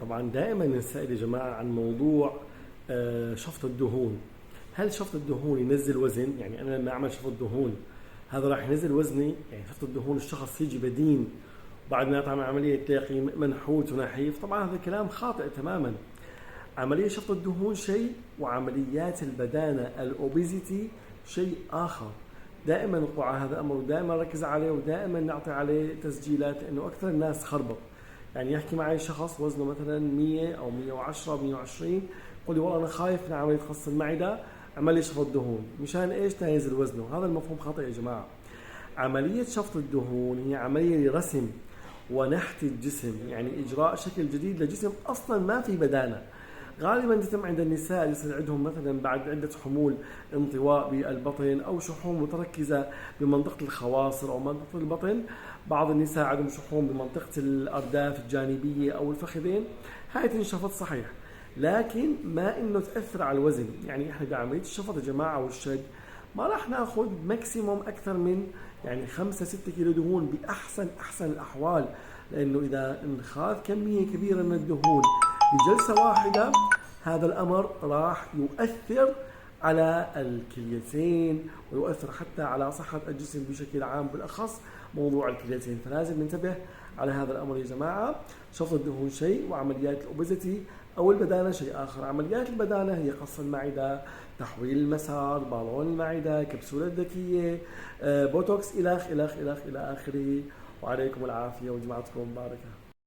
طبعا دائما نسأل يا جماعة عن موضوع شفط الدهون. هل شفط الدهون ينزل وزن؟ يعني أنا لما أعمل شفط دهون هذا راح ينزل وزني؟ يعني شفط الدهون الشخص يجي بدين بعد ما يعمل عملية تلاقي منحوت ونحيف؟ طبعا هذا كلام خاطئ تماما. عملية شفط الدهون شيء، وعمليات البدانة الأوبيزيتي شيء آخر. دائما نقول على هذا الأمر، ودائما نركز عليه، ودائما نعطي عليه تسجيلات، لأنه أكثر الناس خربط. يعني يحكي معي شخص وزنه مثلا 100 أو 110 أو 120، يقول لي والله أنا خايف من عملية خس المعدة، عمل لي شفط دهون. مشان إيش؟ تنزل وزنه. هذا المفهوم خطأ يا جماعة. عملية شفط الدهون هي عملية رسم ونحت الجسم، يعني إجراء شكل جديد لجسم أصلا ما في بدانة. غالبا تتم عند النساء اللي يصير عندهم مثلا بعد عدة حمول انطواء بالبطن أو شحوم متركزة بمنطقة الخواصر أو منطقة البطن. بعض النساء عندهم شحوم بمنطقة الأرداف الجانبية أو الفخذين، هاي تنشفط صحيح، لكن ما إنه تأثر على الوزن. يعني إحنا بعملية الشفط يا جماعة والشد ما راح ناخذ ماكسيموم أكثر من يعني 5-6 كيلو دهون بأحسن الأحوال، لأنه إذا انخاذ كمية كبيرة من الدهون بجلسة واحدة هذا الأمر راح يؤثر على الكليتين ويؤثر حتى على صحة الجسم بشكل عام، بالأخص موضوع الكليتين. فلازم ننتبه على هذا الأمر يا جماعة. شفط الدهون شيء، وعمليات الأوبيزيتي أو البدانة شيء آخر. عمليات البدانة هي قص المعدة، تحويل المسار، بالون المعدة، كبسولة ذكية، بوتوكس، إلى آخره. وعليكم العافية وجمعتكم مباركة.